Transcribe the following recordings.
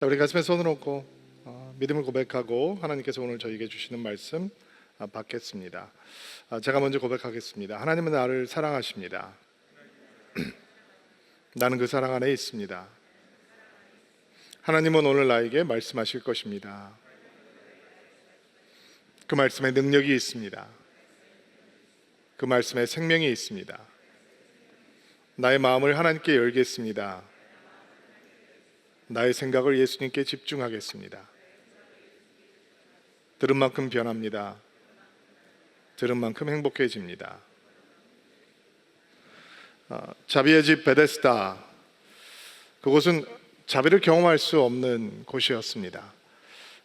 우리 가슴에 손을 얹고 믿음을 고백하고 하나님께서 오늘 저에게 주시는 말씀 받겠습니다. 제가 먼저 고백하겠습니다. 하나님은 나를 사랑하십니다. 나는 그 사랑 안에 있습니다. 하나님은 오늘 나에게 말씀하실 것입니다. 그 말씀에 능력이 있습니다. 그 말씀에 생명이 있습니다. 나의 마음을 하나님께 열겠습니다. 나의 생각을 예수님께 집중하겠습니다. 들은 만큼 변합니다. 들은 만큼 행복해집니다. 자비의 집 베데스다, 그곳은 자비를 경험할 수 없는 곳이었습니다.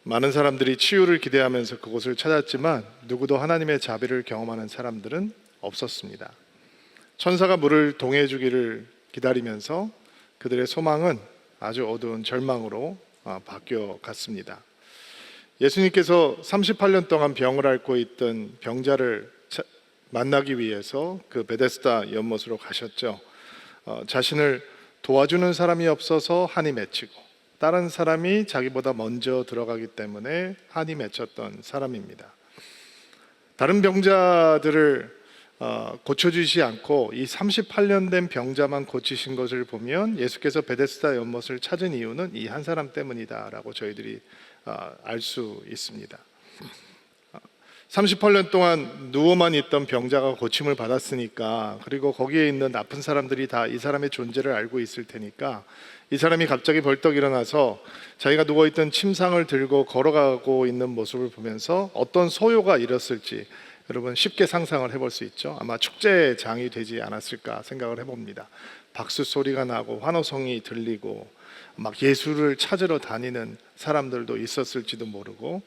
많은 사람들이 치유를 기대하면서 그곳을 찾았지만 누구도 하나님의 자비를 경험하는 사람들은 없었습니다. 천사가 물을 동해해 주기를 기다리면서 그들의 소망은 아주 어두운 절망으로 바뀌어 갔습니다. 예수님께서 38년 동안 병을 앓고 있던 병자를 만나기 위해서 그 베데스다 연못으로 가셨죠. 자신을 도와주는 사람이 없어서 한이 맺히고 다른 사람이 자기보다 먼저 들어가기 때문에 한이 맺혔던 사람입니다. 다른 병자들을 고쳐주시지 않고 이 38년 된 병자만 고치신 것을 보면 예수께서 베데스다 연못을 찾은 이유는 이 한 사람 때문이다라고 저희들이 알 수 있습니다. 38년 동안 누워만 있던 병자가 고침을 받았으니까, 그리고 거기에 있는 아픈 사람들이 다 이 사람의 존재를 알고 있을 테니까 이 사람이 갑자기 벌떡 일어나서 자기가 누워있던 침상을 들고 걸어가고 있는 모습을 보면서 어떤 소요가 일었을지 여러분 쉽게 상상을 해볼 수 있죠. 아마 축제장이 되지 않았을까 생각을 해봅니다. 박수 소리가 나고 환호성이 들리고 막 예수를 찾으러 다니는 사람들도 있었을지도 모르고,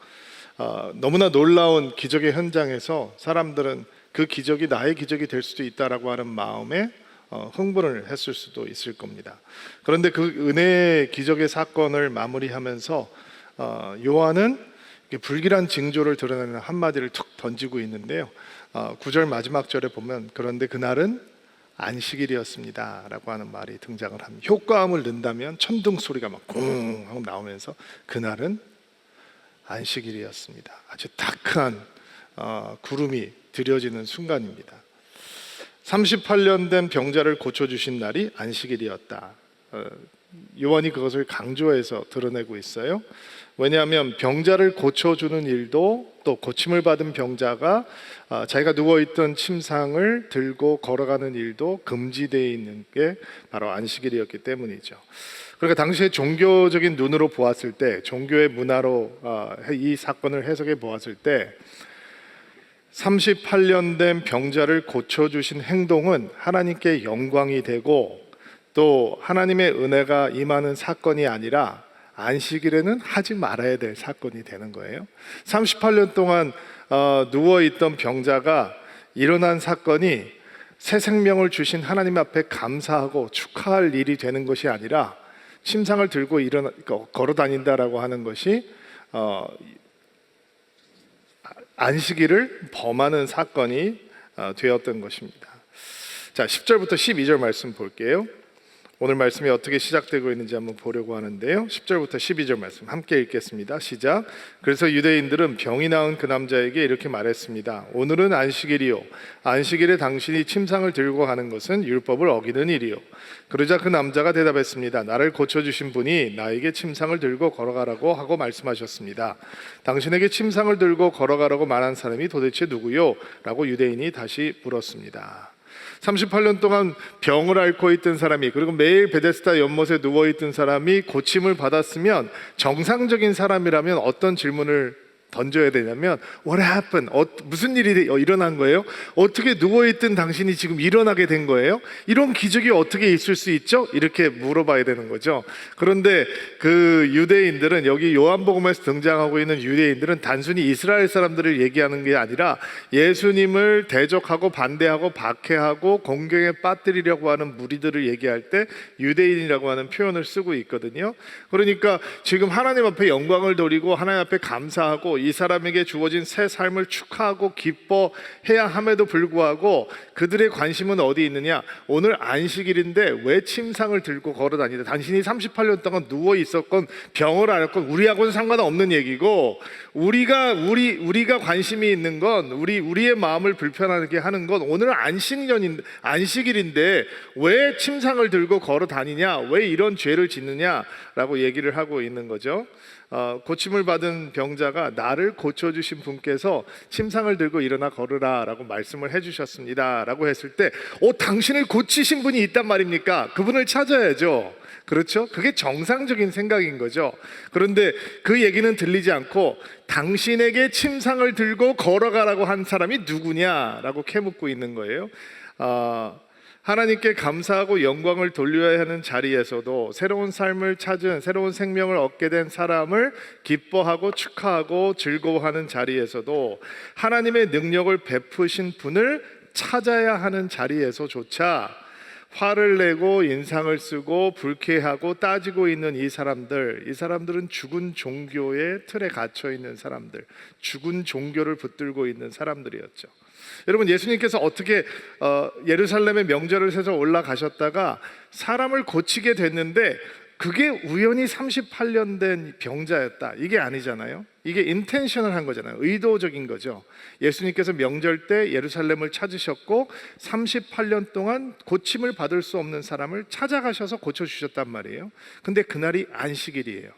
너무나 놀라운 기적의 현장에서 사람들은 그 기적이 나의 기적이 될 수도 있다라고 하는 마음에 흥분을 했을 수도 있을 겁니다. 그런데 그 은혜의 기적의 사건을 마무리하면서 요한은 불길한 징조를 드러내는 한마디를 툭 던지고 있는데요. 9절 마지막 절에 보면 그런데 그날은 안식일이었습니다 라고 하는 말이 등장을 합니다. 효과음을 넣는다면 천둥 소리가 막 쿵 하고 나오면서 그날은 안식일이었습니다. 아주 다크한 구름이 드려지는 순간입니다. 38년 된 병자를 고쳐주신 날이 안식일이었다. 요한이 그것을 강조해서 드러내고 있어요. 왜냐하면 병자를 고쳐주는 일도, 또 고침을 받은 병자가 자기가 누워있던 침상을 들고 걸어가는 일도 금지되어 있는 게 바로 안식일이었기 때문이죠. 그러니까 당시에 종교적인 눈으로 보았을 때, 종교의 문화로 이 사건을 해석해 보았을 때 38년 된 병자를 고쳐주신 행동은 하나님께 영광이 되고 또 하나님의 은혜가 임하는 사건이 아니라 안식일에는 하지 말아야 될 사건이 되는 거예요. 38년 동안 누워있던 병자가 일어난 사건이 새 생명을 주신 하나님 앞에 감사하고 축하할 일이 되는 것이 아니라 침상을 들고 걸어 다닌다라고 하는 것이 안식일을 범하는 사건이 되었던 것입니다. 자, 10절부터 12절 말씀 볼게요. 오늘 말씀이 어떻게 시작되고 있는지 한번 보려고 하는데요. 10절부터 12절 말씀 함께 읽겠습니다. 시작. 그래서 유대인들은 병이 나은 그 남자에게 이렇게 말했습니다. 오늘은 안식일이요, 안식일에 당신이 침상을 들고 가는 것은 율법을 어기는 일이요. 그러자 그 남자가 대답했습니다. 나를 고쳐주신 분이 나에게 침상을 들고 걸어가라고 하고 말씀하셨습니다. 당신에게 침상을 들고 걸어가라고 말한 사람이 도대체 누구요? 라고 유대인이 다시 물었습니다. 38년 동안 병을 앓고 있던 사람이, 그리고 매일 베데스다 연못에 누워있던 사람이 고침을 받았으면 정상적인 사람이라면 어떤 질문을 던져야 되냐면 What happened? 무슨 일이 일어난 거예요? 어떻게 누워있던 당신이 지금 일어나게 된 거예요? 이런 기적이 어떻게 있을 수 있죠? 이렇게 물어봐야 되는 거죠. 그런데 그 유대인들은, 여기 요한복음에서 등장하고 있는 유대인들은 단순히 이스라엘 사람들을 얘기하는 게 아니라 예수님을 대적하고 반대하고 박해하고 공경에 빠뜨리려고 하는 무리들을 얘기할 때 유대인이라고 하는 표현을 쓰고 있거든요. 그러니까 지금 하나님 앞에 영광을 돌리고 하나님 앞에 감사하고 불구하고 이 사람에게 주어진 새 삶을 축하하고 기뻐해야 함에도 불구하고 그들의 관심은 어디 있느냐? 오늘 안식일인데 왜 침상을 들고 걸어 다니다? 당신이 38년 동안 누워 있었건 병을 앓았건 우리하고는 상관없는 얘기고, 우리가 관심이 있는 건 우리의 마음을 불편하게 하는 건 오늘 안식일인데 왜 침상을 들고 걸어 다니냐? 왜 이런 죄를 짓느냐라고 얘기를 하고 있는 거죠. 고침을 받은 병자가 나를 고쳐주신 분께서 침상을 들고 일어나 걸으라 라고 말씀을 해주셨습니다 라고 했을 때, 당신을 고치신 분이 있단 말입니까? 그분을 찾아야죠. 그렇죠? 그게 정상적인 생각인 거죠. 그런데 그 얘기는 들리지 않고 당신에게 침상을 들고 걸어가라고 한 사람이 누구냐라고 캐묻고 있는 거예요. 하나님께 감사하고 영광을 돌려야 하는 자리에서도 새로운 삶을 찾은, 새로운 생명을 얻게 된 사람을 기뻐하고 축하하고 즐거워하는 자리에서도 하나님의 능력을 베푸신 분을 찾아야 하는 자리에서조차 화를 내고 인상을 쓰고 불쾌하고 따지고 있는 이 사람들은 죽은 종교의 틀에 갇혀 있는 사람들, 죽은 종교를 붙들고 있는 사람들이었죠. 여러분, 예수님께서 어떻게 예루살렘의 명절을 세서 올라가셨다가 사람을 고치게 됐는데 그게 우연히 38년 된 병자였다, 이게 아니잖아요. 이게 인텐셔널한 거잖아요. 의도적인 거죠. 예수님께서 명절 때 예루살렘을 찾으셨고 38년 동안 고침을 받을 수 없는 사람을 찾아가셔서 고쳐주셨단 말이에요. 근데 그날이 안식일이에요.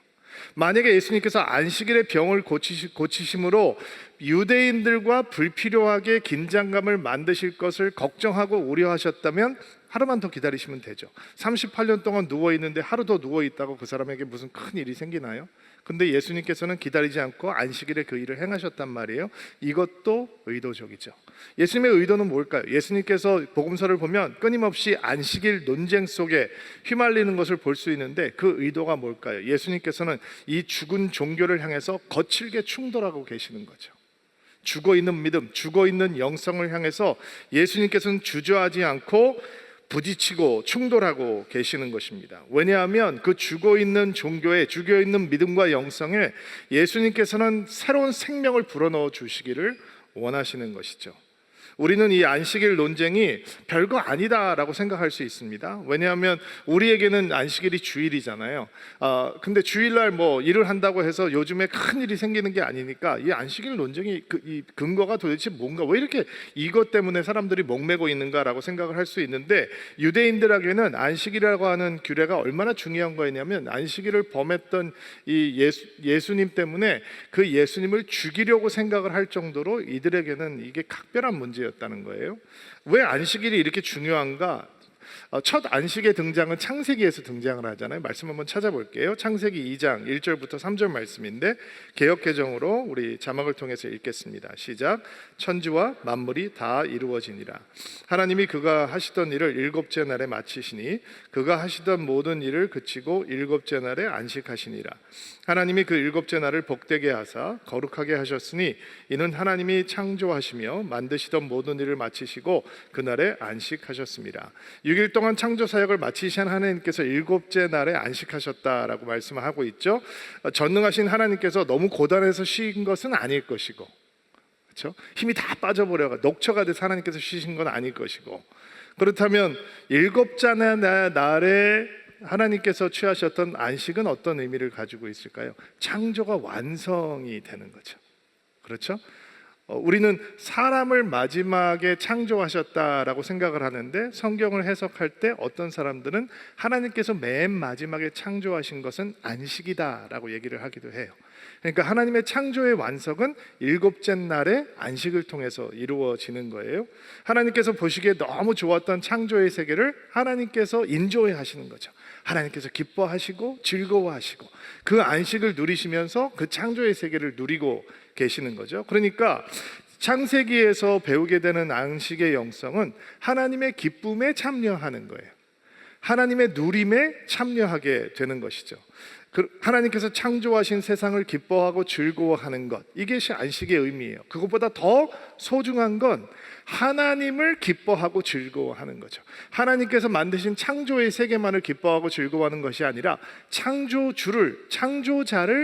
만약에 예수님께서 안식일에 병을 고치심으로 유대인들과 불필요하게 긴장감을 만드실 것을 걱정하고 우려하셨다면 하루만 더 기다리시면 되죠. 38년 동안 누워있는데 하루 더 누워있다고 그 사람에게 무슨 큰 일이 생기나요? 근데 예수님께서는 기다리지 않고 안식일에 그 일을 행하셨단 말이에요. 이것도 의도적이죠. 예수님의 의도는 뭘까요? 예수님께서 복음서를 보면 끊임없이 안식일 논쟁 속에 휘말리는 것을 볼 수 있는데 그 의도가 뭘까요? 예수님께서는 이 죽은 종교를 향해서 거칠게 충돌하고 계시는 거죠. 죽어있는 믿음, 죽어있는 영성을 향해서 예수님께서는 주저하지 않고 부딪히고 충돌하고 계시는 것입니다. 왜냐하면 그 죽어있는 종교에, 죽어있는 믿음과 영성에 예수님께서는 새로운 생명을 불어넣어 주시기를 원하시는 것이죠. 우리는 이 안식일 논쟁이 별거 아니다라고 생각할 수 있습니다. 왜냐하면 우리에게는 안식일이 주일이잖아요. 근데 주일날 뭐 일을 한다고 해서 요즘에 큰 일이 생기는 게 아니니까 이 안식일 논쟁이 이 근거가 도대체 뭔가, 왜 이렇게 이것 때문에 사람들이 목매고 있는가라고 생각을 할 수 있는데, 유대인들에게는 안식일이라고 하는 규례가 얼마나 중요한 거였냐면 안식일을 범했던 이 예수님 때문에 그 예수님을 죽이려고 생각을 할 정도로 이들에게는 이게 각별한 문제였어요. 다는 거예요. 왜 안식일이 이렇게 중요한가? 첫 안식의 등장은 창세기에서 등장을 하잖아요. 말씀 한번 찾아볼게요. 창세기 2장 1절부터 3절 말씀인데 개역개정으로 우리 자막을 통해서 읽겠습니다. 시작. 천지와 만물이 다 이루어지니라. 하나님이 그가 하시던 일을 일곱째 날에 마치시니 그가 하시던 모든 일을 그치고 일곱째 날에 안식하시니라. 하나님이 그 일곱째 날을 복되게 하사 거룩하게 하셨으니 이는 하나님이 창조하시며 만드시던 모든 일을 마치시고 그날에 안식하셨습니다. 6일 동안 창조 사역을 마치신 하나님께서 일곱째 날에 안식하셨다라고 말씀하고 있죠. 전능하신 하나님께서 너무 고단해서 쉬신 것은 아닐 것이고, 그렇죠? 힘이 다 빠져버려가 녹초가 돼서 하나님께서 쉬신 건 아닐 것이고, 그렇다면 일곱째 날에 하나님께서 취하셨던 안식은 어떤 의미를 가지고 있을까요? 창조가 완성이 되는 거죠. 그렇죠? 우리는 사람을 마지막에 창조하셨다라고 생각을 하는데 성경을 해석할 때 어떤 사람들은 하나님께서 맨 마지막에 창조하신 것은 안식이다라고 얘기를 하기도 해요. 그러니까 하나님의 창조의 완성은 일곱째 날의 안식을 통해서 이루어지는 거예요. 하나님께서 보시기에 너무 좋았던 창조의 세계를 하나님께서 인조해 하시는 거죠. 하나님께서 기뻐하시고 즐거워하시고 그 안식을 누리시면서 그 창조의 세계를 누리고 계시는 거죠. 그러니까 창세기에서 배우게 되는 안식의 영성은 하나님의 기쁨에 참여하는 거예요. 하나님의 누림에 참여하게 되는 것이죠. 하나님께서 창조하신 세상을 기뻐하고 즐거워하는 것, 이것이 안식의 의미예요. 그것보다 더 소중한 건 하나님을 기뻐하고 즐거워하는 거죠. 하나님께서 만드신 창조의 세계만을 기뻐하고 즐거워하는 것이 아니라 창조자를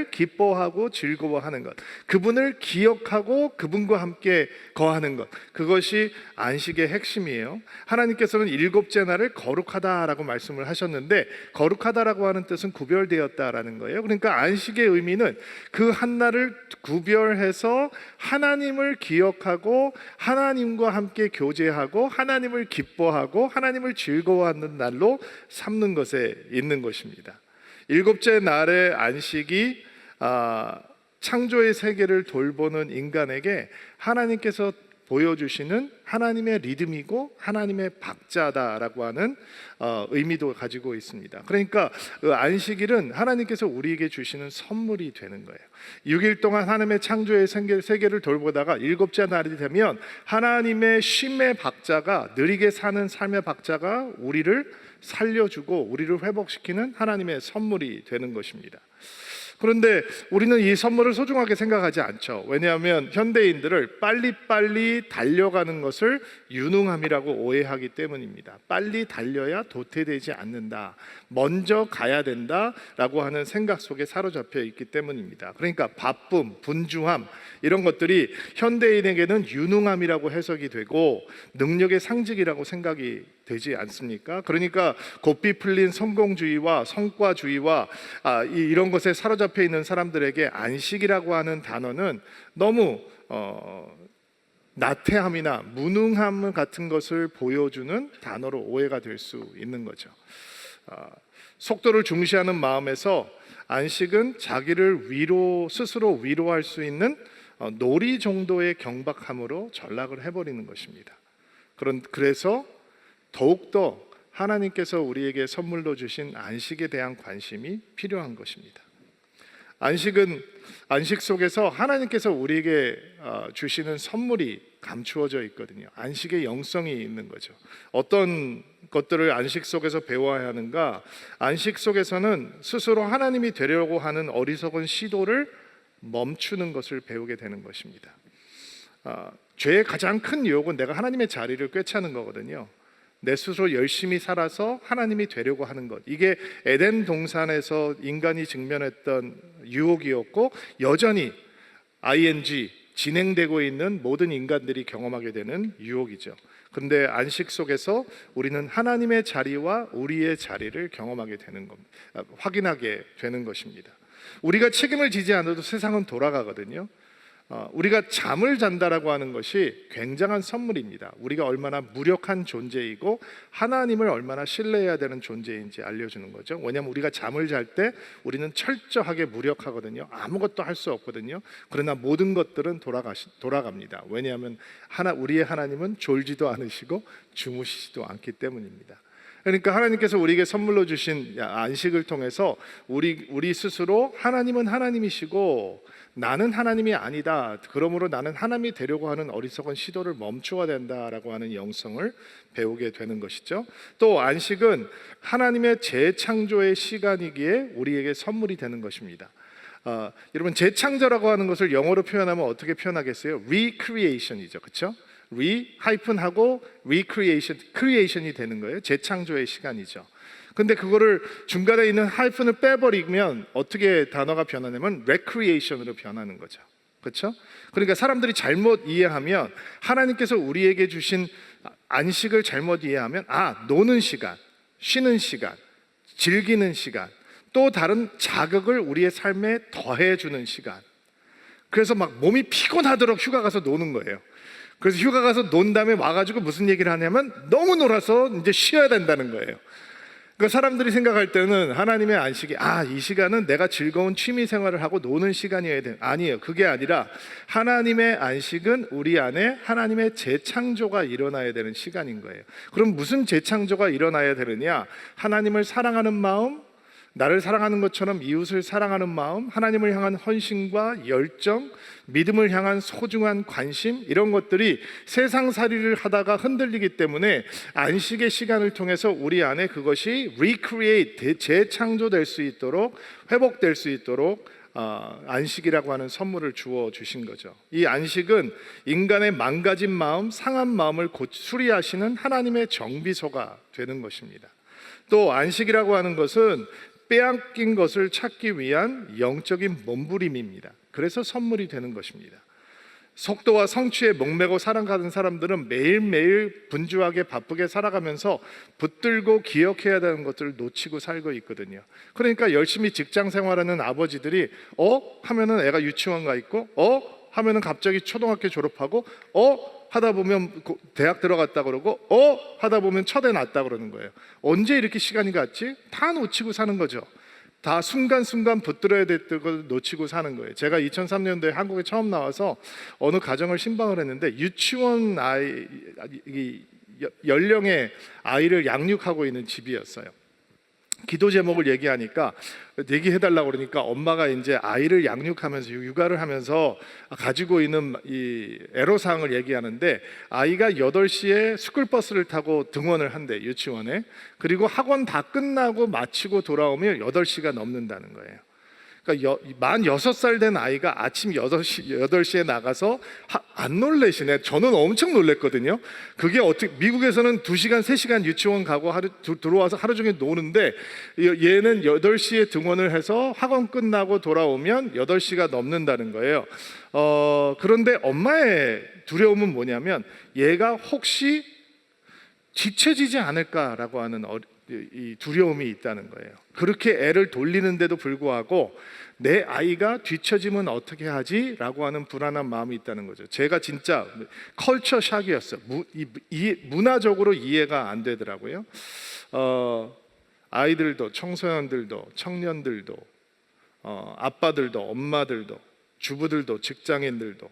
기뻐하고 즐거워하는 것, 그분을 기억하고 그분과 함께 거하는 것, 그것이 안식의 핵심이에요. 하나님께서는 일곱째 날을 거룩하다라고 말씀을 하셨는데, 거룩하다라고 하는 뜻은 구별되었다라는 거예요. 그러니까 안식의 의미는 그 한 날을 구별해서 하나님을 기억하고 하나님과 함께 교제하고 하나님을 기뻐하고 하나님을 즐거워하는 날로 삼는 것에 있는 것입니다. 일곱째 날의 안식이 창조의 세계를 돌보는 인간에게 하나님께서 보여주시는 하나님의 리듬이고 하나님의 박자다라고 하는 의미도 가지고 있습니다. 그러니까 그 안식일은 하나님께서 우리에게 주시는 선물이 되는 거예요. 6일 동안 하나님의 창조의 세계를 돌보다가 일곱째 날이 되면 하나님의 쉼의 박자가, 느리게 사는 삶의 박자가 우리를 살려주고 우리를 회복시키는 하나님의 선물이 되는 것입니다. 그런데 우리는 이 선물을 소중하게 생각하지 않죠. 왜냐하면 현대인들을 빨리빨리 달려가는 것을 유능함이라고 오해하기 때문입니다. 빨리 달려야 도태되지 않는다, 먼저 가야 된다라고 하는 생각 속에 사로잡혀 있기 때문입니다. 그러니까 바쁨, 분주함, 이런 것들이 현대인에게는 유능함이라고 해석이 되고 능력의 상징이라고 생각이 되지 않습니까? 그러니까 고삐 풀린 성공주의와 성과주의와 이런 것에 사로잡혀 있는 사람들에게 안식이라고 하는 단어는 너무 나태함이나 무능함 같은 것을 보여주는 단어로 오해가 될 수 있는 거죠. 속도를 중시하는 마음에서 안식은 자기를 스스로 위로할 수 있는 놀이 정도의 경박함으로 전락을 해버리는 것입니다. 그래서 더욱더 하나님께서 우리에게 선물로 주신 안식에 대한 관심이 필요한 것입니다. 안식 속에서 하나님께서 우리에게 주시는 선물이 감추어져 있거든요. 안식의 영성이 있는 거죠. 어떤 것들을 안식 속에서 배워야 하는가? 안식 속에서는 스스로 하나님이 되려고 하는 어리석은 시도를 멈추는 것을 배우게 되는 것입니다. 죄의 가장 큰 유혹은 내가 하나님의 자리를 꿰차는 거거든요. 내 스스로 열심히 살아서 하나님이 되려고 하는 것, 이게 에덴 동산에서 인간이 직면했던 유혹이었고 여전히 ing 진행되고 있는 모든 인간들이 경험하게 되는 유혹이죠. 그런데 안식 속에서 우리는 하나님의 자리와 우리의 자리를 경험하게 되는 겁니다. 확인하게 되는 것입니다. 우리가 책임을 지지 않아도 세상은 돌아가거든요. 우리가 잠을 잔다라고 하는 것이 굉장한 선물입니다. 우리가 얼마나 무력한 존재이고 하나님을 얼마나 신뢰해야 되는 존재인지 알려주는 거죠. 왜냐하면 우리가 잠을 잘 때 우리는 철저하게 무력하거든요. 아무것도 할 수 없거든요. 그러나 모든 것들은 돌아갑니다. 왜냐하면 우리의 하나님은 졸지도 않으시고 주무시지도 않기 때문입니다. 그러니까 하나님께서 우리에게 선물로 주신 안식을 통해서 우리 스스로 하나님은 하나님이시고 나는 하나님이 아니다, 그러므로 나는 하나님이 되려고 하는 어리석은 시도를 멈추어야 된다라고 하는 영성을 배우게 되는 것이죠. 또 안식은 하나님의 재창조의 시간이기에 우리에게 선물이 되는 것입니다. 여러분, 재창조라고 하는 것을 영어로 표현하면 어떻게 표현하겠어요? recreation이죠, 그렇죠? 하이픈하고 creation이 되는 거예요. 재창조의 시간이죠. 근데 그거를 중간에 있는 하이픈을 빼버리면 어떻게 단어가 변하냐면 recreation으로 변하는 거죠. 그렇죠? 그러니까 사람들이 잘못 이해하면, 하나님께서 우리에게 주신 안식을 잘못 이해하면 노는 시간, 쉬는 시간, 즐기는 시간, 또 다른 자극을 우리의 삶에 더해주는 시간. 그래서 막 몸이 피곤하도록 휴가 가서 노는 거예요. 그래서 휴가 가서 논 다음에 와가지고 무슨 얘기를 하냐면 너무 놀아서 이제 쉬어야 된다는 거예요. 그러니까 사람들이 생각할 때는 하나님의 안식이 이 시간은 내가 즐거운 취미 생활을 하고 노는 시간이어야 돼. 아니에요. 그게 아니라 하나님의 안식은 우리 안에 하나님의 재창조가 일어나야 되는 시간인 거예요. 그럼 무슨 재창조가 일어나야 되느냐? 하나님을 사랑하는 마음, 나를 사랑하는 것처럼 이웃을 사랑하는 마음, 하나님을 향한 헌신과 열정, 믿음을 향한 소중한 관심, 이런 것들이 세상살이를 하다가 흔들리기 때문에 안식의 시간을 통해서 우리 안에 그것이 재창조될 수 있도록, 회복될 수 있도록 안식이라고 하는 선물을 주어 주신 거죠. 이 안식은 인간의 망가진 마음, 상한 마음을 수리하시는 하나님의 정비소가 되는 것입니다. 또 안식이라고 하는 것은 빼앗긴 것을 찾기 위한 영적인 몸부림입니다. 그래서 선물이 되는 것입니다. 속도와 성취에 목매고 살아가는 사람들은 매일매일 분주하게 바쁘게 살아가면서 붙들고 기억해야 되는 것들을 놓치고 살고 있거든요. 그러니까 열심히 직장 생활하는 아버지들이 하면은 애가 유치원 가 있고 하면은 갑자기 초등학교 졸업하고 하다 보면 대학 들어갔다 그러고 하다 보면 첫애 낳았다 그러는 거예요. 언제 이렇게 시간이 갔지? 다 놓치고 사는 거죠. 다 순간순간 붙들어야 될 걸 놓치고 사는 거예요. 제가 2003년도에 한국에 처음 나와서 어느 가정을 신방을 했는데 유치원 연령의 아이를 양육하고 있는 집이었어요. 기도 제목을 얘기해달라고 그러니까 엄마가 이제 아이를 양육하면서 육아를 하면서 가지고 있는 이 애로사항을 얘기하는데, 아이가 8시에 스쿨버스를 타고 등원을 한대, 유치원에. 그리고 학원 다 끝나고 마치고 돌아오면 8시가 넘는다는 거예요. 그러니까 만 6살 된 아이가 아침 8시에 나가서 안 놀래시네. 저는 엄청 놀랬거든요. 그게 어떻게, 미국에서는 2시간, 3시간 유치원 가고 들어와서 하루 종일 노는데, 얘는 8시에 등원을 해서 학원 끝나고 돌아오면 8시가 넘는다는 거예요. 그런데 엄마의 두려움은 뭐냐면, 얘가 혹시 뒤처지지 않을까라고 하는 이 두려움이 있다는 거예요. 그렇게 애를 돌리는데도 불구하고 내 아이가 뒤처지면 어떻게 하지? 라고 하는 불안한 마음이 있다는 거죠. 제가 진짜 컬처 샥이었어요. 문화적으로 이해가 안 되더라고요. 아이들도, 청소년들도, 청년들도, 아빠들도, 엄마들도, 주부들도, 직장인들도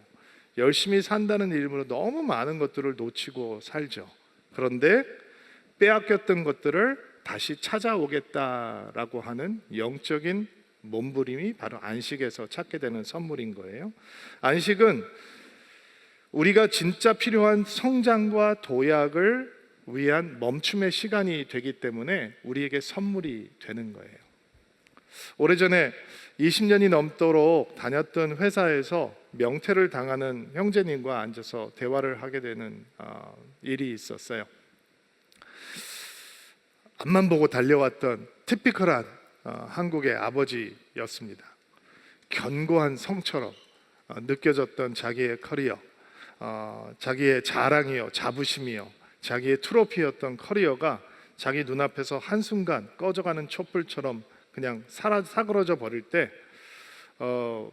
열심히 산다는 이름으로 너무 많은 것들을 놓치고 살죠. 그런데 빼앗겼던 것들을 다시 찾아오겠다라고 하는 영적인 몸부림이 바로 안식에서 찾게 되는 선물인 거예요. 안식은 우리가 진짜 필요한 성장과 도약을 위한 멈춤의 시간이 되기 때문에 우리에게 선물이 되는 거예요. 오래전에 20년이 넘도록 다녔던 회사에서 명퇴를 당하는 형제님과 앉아서 대화를 하게 되는 일이 있었어요. 앞만 보고 달려왔던 티피컬한 한국의 아버지였습니다. 견고한 성처럼 느껴졌던 자기의 커리어, 자기의 자랑이요, 자부심이요, 자기의 트로피였던 커리어가 자기 눈앞에서 한순간 꺼져가는 촛불처럼 그냥 사그러져 버릴 때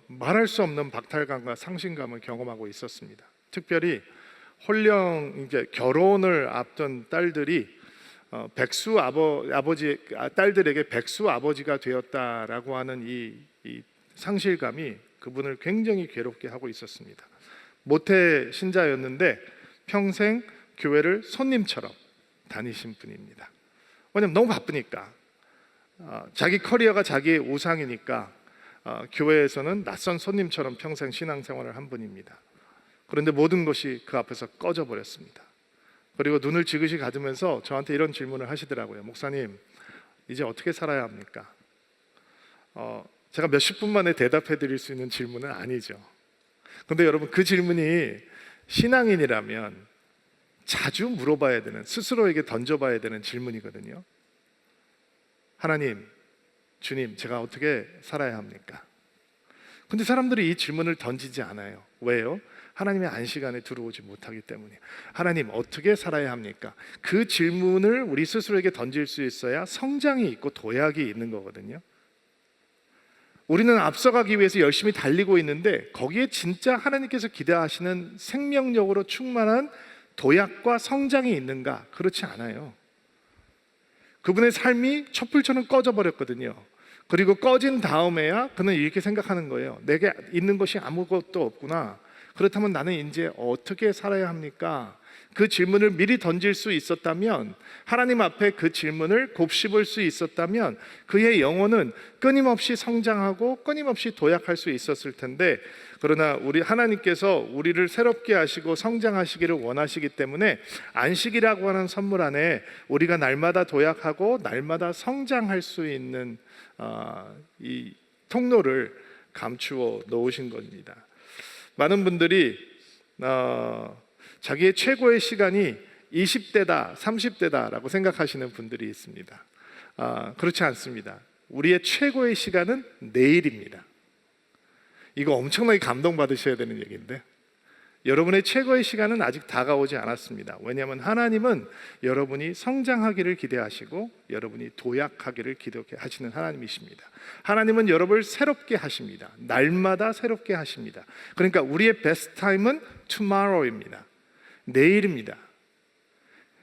말할 수 없는 박탈감과 상실감을 경험하고 있었습니다. 특별히 이제 결혼을 앞둔 딸들이 딸들에게 백수 아버지가 되었다라고 하는 이 상실감이 그분을 굉장히 괴롭게 하고 있었습니다. 모태 신자였는데 평생 교회를 손님처럼 다니신 분입니다. 왜냐면 너무 바쁘니까, 자기 커리어가 자기의 우상이니까 교회에서는 낯선 손님처럼 평생 신앙생활을 한 분입니다. 그런데 모든 것이 그 앞에서 꺼져 버렸습니다. 그리고 눈을 지그시 가두면서 저한테 이런 질문을 하시더라고요. 목사님, 이제 어떻게 살아야 합니까? 제가 몇십 분 만에 대답해 드릴 수 있는 질문은 아니죠. 그런데 여러분, 그 질문이 신앙인이라면 자주 물어봐야 되는, 스스로에게 던져봐야 되는 질문이거든요. 하나님, 주님, 제가 어떻게 살아야 합니까? 근데 사람들이 이 질문을 던지지 않아요. 왜요? 하나님의 안식 안에 들어오지 못하기 때문에. 하나님, 어떻게 살아야 합니까? 그 질문을 우리 스스로에게 던질 수 있어야 성장이 있고 도약이 있는 거거든요. 우리는 앞서가기 위해서 열심히 달리고 있는데 거기에 진짜 하나님께서 기대하시는 생명력으로 충만한 도약과 성장이 있는가? 그렇지 않아요. 그분의 삶이 촛불처럼 꺼져버렸거든요. 그리고 꺼진 다음에야 그는 이렇게 생각하는 거예요. 내게 있는 것이 아무것도 없구나. 그렇다면 나는 이제 어떻게 살아야 합니까? 그 질문을 미리 던질 수 있었다면, 하나님 앞에 그 질문을 곱씹을 수 있었다면 그의 영혼은 끊임없이 성장하고 끊임없이 도약할 수 있었을 텐데, 그러나 우리 하나님께서 우리를 새롭게 하시고 성장하시기를 원하시기 때문에 안식이라고 하는 선물 안에 우리가 날마다 도약하고 날마다 성장할 수 있는 이 통로를 감추어 놓으신 겁니다. 많은 분들이 자기의 최고의 시간이 20대다, 30대다라고 생각하시는 분들이 있습니다. 그렇지 않습니다. 우리의 최고의 시간은 내일입니다. 이거 엄청나게 감동받으셔야 되는 얘기인데, 여러분의 최고의 시간은 아직 다가오지 않았습니다. 왜냐하면 하나님은 여러분이 성장하기를 기대하시고 여러분이 도약하기를 기대하시는 하나님이십니다. 하나님은 여러분을 새롭게 하십니다. 날마다 새롭게 하십니다. 그러니까 우리의 베스트 타임은 tomorrow입니다. 내일입니다.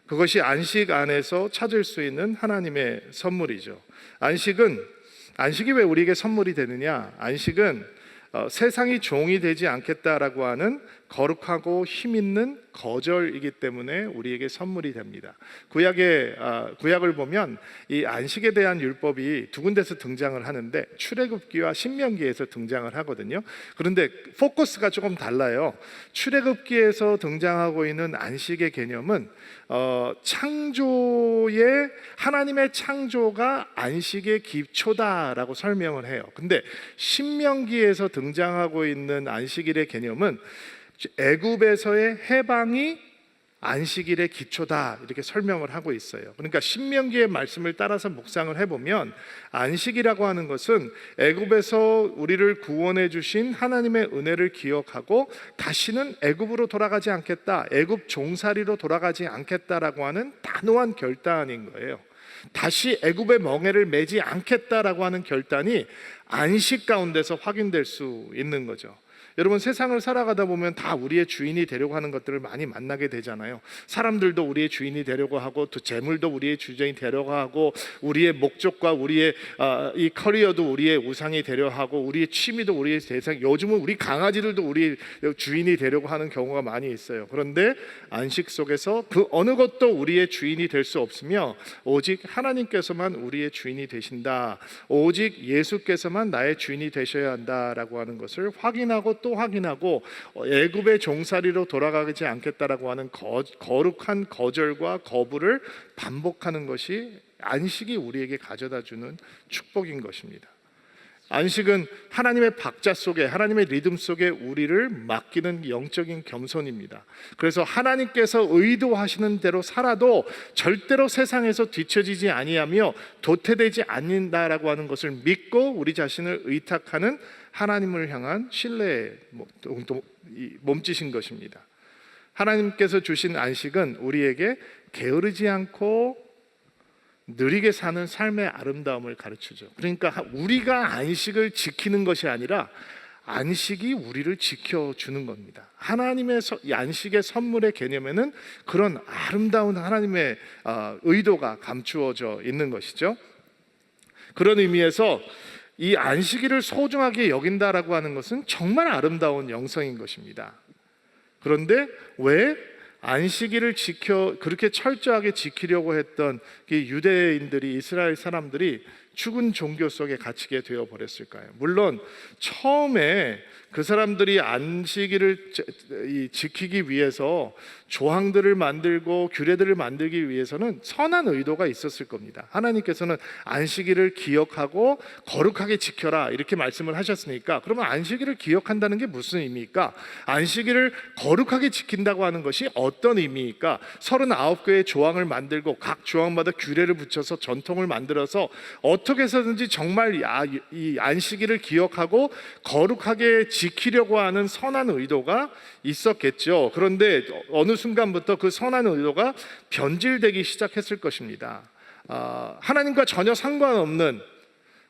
그것이 안식 안에서 찾을 수 있는 하나님의 선물이죠. 안식이 왜 우리에게 선물이 되느냐? 안식은 세상이 종이 되지 않겠다라고 하는 거룩하고 힘있는 거절이기 때문에 우리에게 선물이 됩니다. 구약을 보면 이 안식에 대한 율법이 두 군데서 등장을 하는데 출애굽기와 신명기에서 등장을 하거든요. 그런데 포커스가 조금 달라요. 출애굽기에서 등장하고 있는 안식의 개념은 하나님의 창조가 안식의 기초다라고 설명을 해요. 근데 신명기에서 등장하고 있는 안식일의 개념은 애굽에서의 해방이 안식일의 기초다, 이렇게 설명을 하고 있어요. 그러니까 신명기의 말씀을 따라서 묵상을 해보면 안식이라고 하는 것은 애굽에서 우리를 구원해 주신 하나님의 은혜를 기억하고 다시는 애굽으로 돌아가지 않겠다, 애굽 종살이로 돌아가지 않겠다라고 하는 단호한 결단인 거예요. 다시 애굽의 멍에를 매지 않겠다라고 하는 결단이 안식 가운데서 확인될 수 있는 거죠. 여러분, 세상을 살아가다 보면 다 우리의 주인이 되려고 하는 것들을 많이 만나게 되잖아요. 사람들도 우리의 주인이 되려고 하고, 또 재물도 우리의 주인이 되려고 하고, 우리의 목적과 우리의 이 커리어도 우리의 우상이 되려 하고, 우리의 취미도 우리의 대상, 요즘은 우리 강아지들도 우리의 주인이 되려고 하는 경우가 많이 있어요. 그런데 안식 속에서 그 어느 것도 우리의 주인이 될 수 없으며 오직 하나님께서만 우리의 주인이 되신다, 오직 예수께서만 나의 주인이 되셔야 한다라고 하는 것을 확인하고 또 확인하고 애굽의 종살이로 돌아가지 않겠다라고 하는 거룩한 거절과 거부를 반복하는 것이 안식이 우리에게 가져다주는 축복인 것입니다. 안식은 하나님의 박자 속에, 하나님의 리듬 속에 우리를 맡기는 영적인 겸손입니다. 그래서 하나님께서 의도하시는 대로 살아도 절대로 세상에서 뒤처지지 아니하며 도태되지 않는다라고 하는 것을 믿고 우리 자신을 의탁하는 하나님을 향한 신뢰의 몸짓인 것입니다. 하나님께서 주신 안식은 우리에게 게으르지 않고 느리게 사는 삶의 아름다움을 가르치죠. 그러니까 우리가 안식을 지키는 것이 아니라 안식이 우리를 지켜주는 겁니다. 하나님의 안식의 선물의 개념에는 그런 아름다운 하나님의 의도가 감추어져 있는 것이죠. 그런 의미에서 이 안식일을 소중하게 여긴다라고 하는 것은 정말 아름다운 영성인 것입니다. 그런데 왜 안식일을 그렇게 철저하게 지키려고 했던 유대인들이, 이스라엘 사람들이 죽은 종교 속에 갇히게 되어 버렸을까요? 물론 처음에 그 사람들이 안식일을 지키기 위해서 조항들을 만들고 규례들을 만들기 위해서는 선한 의도가 있었을 겁니다. 하나님께서는 안식일을 기억하고 거룩하게 지켜라 이렇게 말씀을 하셨으니까, 그러면 안식일을 기억한다는 게 무슨 의미입니까? 안식일을 거룩하게 지킨다고 하는 것이 어떤 의미입니까? 39개의 조항을 만들고 각 조항마다 규례를 붙여서 전통을 만들어서 어떻게 해서든지 정말 이 안식일을 기억하고 거룩하게 지키려고 하는 선한 의도가 있었겠죠. 그런데 어느 순간부터 그 선한 의도가 변질되기 시작했을 것입니다. 하나님과 전혀 상관없는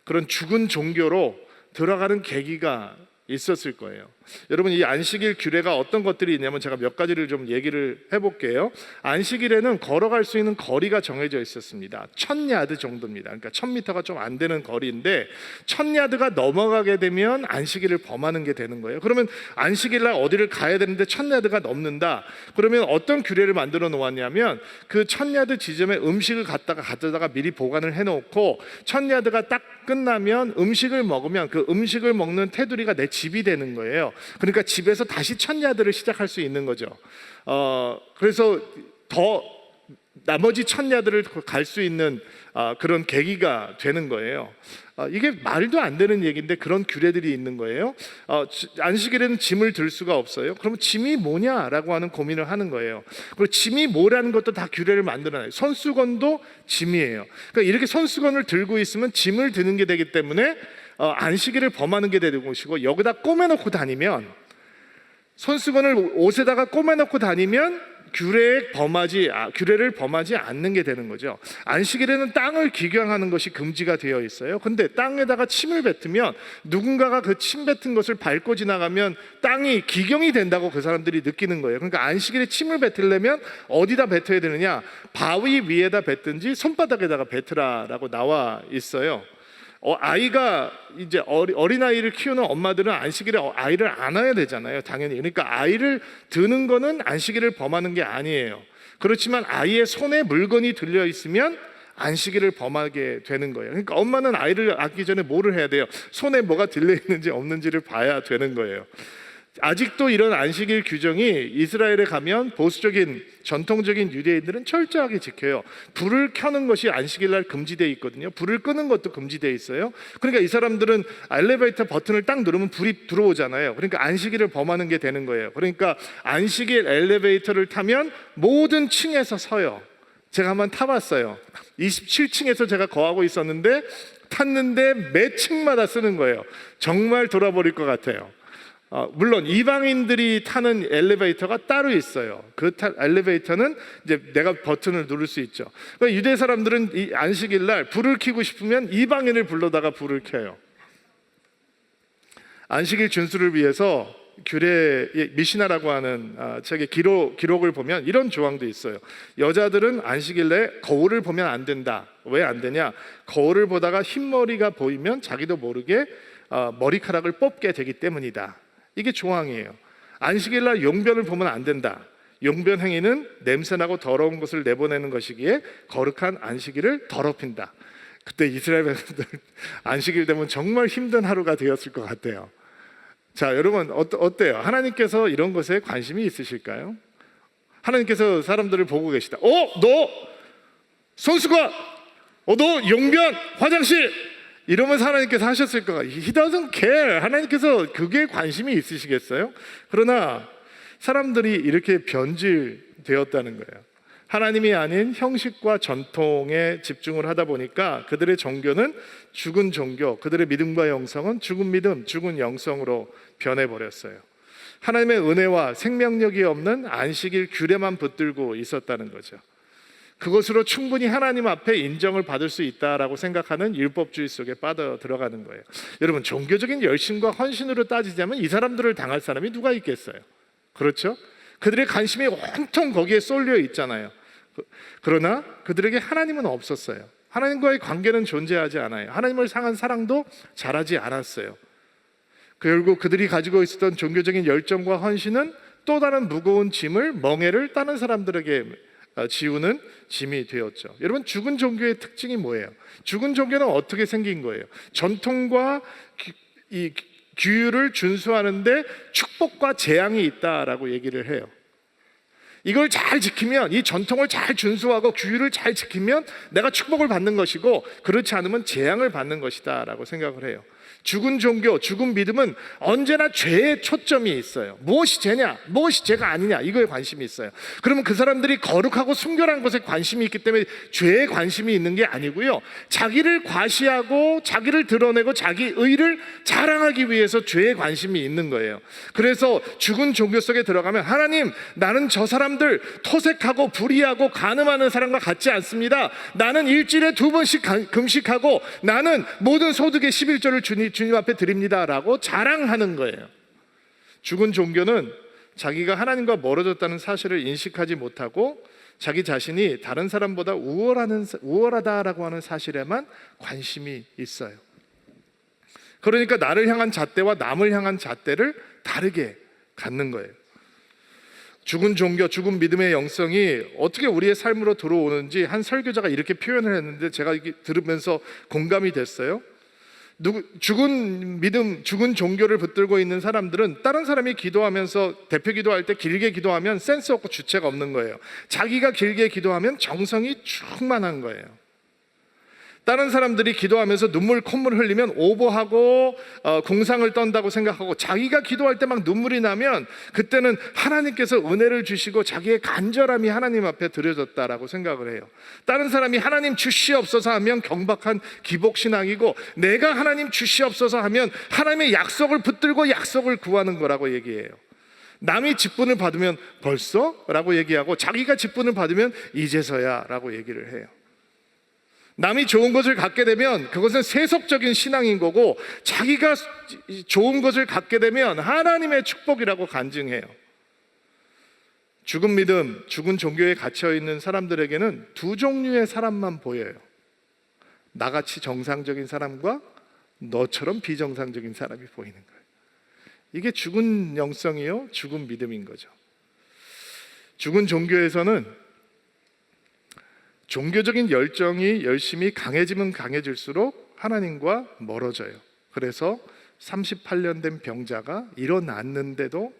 그런 죽은 종교로 들어가는 계기가 있었을 거예요. 여러분, 이 안식일 규례가 어떤 것들이 있냐면 제가 몇 가지를 좀 얘기를 해볼게요. 안식일에는 걸어갈 수 있는 거리가 정해져 있었습니다. 1000야드 정도입니다. 그러니까 1000m가 좀 안 되는 거리인데 1000야드가 넘어가게 되면 안식일을 범하는 게 되는 거예요. 그러면 안식일날 어디를 가야 되는데 1000야드가 넘는다. 그러면 어떤 규례를 만들어 놓았냐면 그 1000야드 지점에 음식을 가져다가 미리 보관을 해놓고 1000야드가 딱 끝나면 음식을 먹으면 그 음식을 먹는 테두리가 내 집이 되는 거예요. 그러니까 집에서 다시 1000야드를 시작할 수 있는 거죠. 그래서 더 나머지 천야들을 갈 수 있는 그런 계기가 되는 거예요. 이게 말도 안 되는 얘기인데 그런 규례들이 있는 거예요. 안식일에는 짐을 들 수가 없어요. 그러면 짐이 뭐냐라고 하는 고민을 하는 거예요. 그리고 짐이 뭐라는 것도 다 규례를 만들어놔요. 손수건도 짐이에요. 그러니까 이렇게 손수건을 들고 있으면 짐을 드는 게 되기 때문에 안식일을 범하는 게 되는 것이고, 여기다 꼬매놓고 다니면, 손수건을 옷에다가 꼬매놓고 다니면 규례를 범하지 않는 게 되는 거죠. 안식일에는 땅을 기경하는 것이 금지가 되어 있어요. 근데 땅에다가 침을 뱉으면, 누군가가 그 침 뱉은 것을 밟고 지나가면 땅이 기경이 된다고 그 사람들이 느끼는 거예요. 그러니까 안식일에 침을 뱉으려면 어디다 뱉어야 되느냐? 바위 위에다 뱉든지 손바닥에다가 뱉으라라고 나와 있어요. 아이가 이제 어린아이를 키우는 엄마들은 안식일에 아이를 안아야 되잖아요, 당연히. 그러니까 아이를 드는 거는 안식일을 범하는 게 아니에요. 그렇지만 아이의 손에 물건이 들려 있으면 안식일을 범하게 되는 거예요. 그러니까 엄마는 아이를 안기 전에 뭐를 해야 돼요? 손에 뭐가 들려 있는지 없는지를 봐야 되는 거예요. 아직도 이런 안식일 규정이 이스라엘에 가면 보수적인 전통적인 유대인들은 철저하게 지켜요. 불을 켜는 것이 안식일날 금지되어 있거든요. 불을 끄는 것도 금지되어 있어요. 그러니까 이 사람들은 엘리베이터 버튼을 딱 누르면 불이 들어오잖아요. 그러니까 안식일을 범하는 게 되는 거예요. 그러니까 안식일 엘리베이터를 타면 모든 층에서 서요. 제가 한번 타봤어요. 27층에서 제가 거하고 있었는데 탔는데 매 층마다 쓰는 거예요. 정말 돌아버릴 것 같아요. 물론 이방인들이 타는 엘리베이터가 따로 있어요. 그 엘리베이터는 이제 내가 버튼을 누를 수 있죠. 그러니까 유대 사람들은 이 안식일 날 불을 켜고 싶으면 이방인을 불러다가 불을 켜요. 안식일 준수를 위해서 규례의 미시나라고 하는 책의 기록을 보면 이런 조항도 있어요. 여자들은 안식일 내 거울을 보면 안 된다. 왜 안 되냐? 거울을 보다가 흰머리가 보이면 자기도 모르게 머리카락을 뽑게 되기 때문이다. 이게 조항이에요. 안식일 날 용변을 보면 안 된다. 용변 행위는 냄새나고 더러운 것을 내보내는 것이기에 거룩한 안식일을 더럽힌다. 그때 이스라엘 백성들 안식일 되면 정말 힘든 하루가 되었을 것 같아요. 자, 여러분 어때요? 하나님께서 이런 것에 관심이 있으실까요? 하나님께서 사람들을 보고 계시다. 너 손수건, 너 용변, 화장실, 이러면 하나님께서 하셨을 것 같아요. He doesn't care. 하나님께서 그게 관심이 있으시겠어요? 그러나 사람들이 이렇게 변질되었다는 거예요. 하나님이 아닌 형식과 전통에 집중을 하다 보니까 그들의 종교는 죽은 종교, 그들의 믿음과 영성은 죽은 믿음, 죽은 영성으로 변해버렸어요. 하나님의 은혜와 생명력이 없는 안식일 규례만 붙들고 있었다는 거죠. 그것으로 충분히 하나님 앞에 인정을 받을 수 있다라고 생각하는 율법주의 속에 빠져 들어가는 거예요. 여러분, 종교적인 열심과 헌신으로 따지자면 이 사람들을 당할 사람이 누가 있겠어요? 그렇죠? 그들의 관심이 온통 거기에 쏠려 있잖아요. 그러나 그들에게 하나님은 없었어요. 하나님과의 관계는 존재하지 않아요. 하나님을 향한 사랑도 잘하지 않았어요. 결국 그들이 가지고 있었던 종교적인 열정과 헌신은 또 다른 무거운 짐을, 멍에를 다른 사람들에게 지우는 짐이 되었죠. 여러분, 죽은 종교의 특징이 뭐예요? 죽은 종교는 어떻게 생긴 거예요? 전통과 이 규율을 준수하는데 축복과 재앙이 있다라고 얘기를 해요. 이걸 잘 지키면, 이 전통을 잘 준수하고 규율을 잘 지키면 내가 축복을 받는 것이고, 그렇지 않으면 재앙을 받는 것이다 라고 생각을 해요. 죽은 종교, 죽은 믿음은 언제나 죄에 초점이 있어요. 무엇이 죄냐, 무엇이 죄가 아니냐, 이거에 관심이 있어요. 그러면 그 사람들이 거룩하고 순결한 것에 관심이 있기 때문에 죄에 관심이 있는 게 아니고요, 자기를 과시하고 자기를 드러내고 자기 의를 자랑하기 위해서 죄에 관심이 있는 거예요. 그래서 죽은 종교 속에 들어가면, 하나님, 나는 저 사람들 토색하고 불의하고 간음하는 사람과 같지 않습니다. 나는 일주일에 2번씩 금식하고 나는 모든 소득의 11조를 주님 앞에 드립니다 라고 자랑하는 거예요. 죽은 종교는 자기가 하나님과 멀어졌다는 사실을 인식하지 못하고 자기 자신이 다른 사람보다 우월하다라고 하는 사실에만 관심이 있어요. 그러니까 나를 향한 잣대와 남을 향한 잣대를 다르게 갖는 거예요. 죽은 종교, 죽은 믿음의 영성이 어떻게 우리의 삶으로 들어오는지 한 설교자가 이렇게 표현을 했는데 제가 들으면서 공감이 됐어요. 죽은 믿음, 죽은 종교를 붙들고 있는 사람들은 다른 사람이 기도하면서 대표 기도할 때 길게 기도하면 센스 없고 주체가 없는 거예요. 자기가 길게 기도하면 정성이 충만한 거예요. 다른 사람들이 기도하면서 눈물 콧물 흘리면 오버하고 공상을 떤다고 생각하고, 자기가 기도할 때 막 눈물이 나면 그때는 하나님께서 은혜를 주시고 자기의 간절함이 하나님 앞에 드려졌다라고 생각을 해요. 다른 사람이 하나님 주시옵소서 하면 경박한 기복신앙이고, 내가 하나님 주시옵소서 하면 하나님의 약속을 붙들고 약속을 구하는 거라고 얘기해요. 남이 직분을 받으면 벌써? 라고 얘기하고, 자기가 직분을 받으면 이제서야 라고 얘기를 해요. 남이 좋은 것을 갖게 되면 그것은 세속적인 신앙인 거고, 자기가 좋은 것을 갖게 되면 하나님의 축복이라고 간증해요. 죽은 믿음, 죽은 종교에 갇혀 있는 사람들에게는 두 종류의 사람만 보여요. 나같이 정상적인 사람과 너처럼 비정상적인 사람이 보이는 거예요. 이게 죽은 영성이요, 죽은 믿음인 거죠. 죽은 종교에서는 종교적인 열정이 열심히 강해지면 강해질수록 하나님과 멀어져요. 그래서 38년 된 병자가 일어났는데도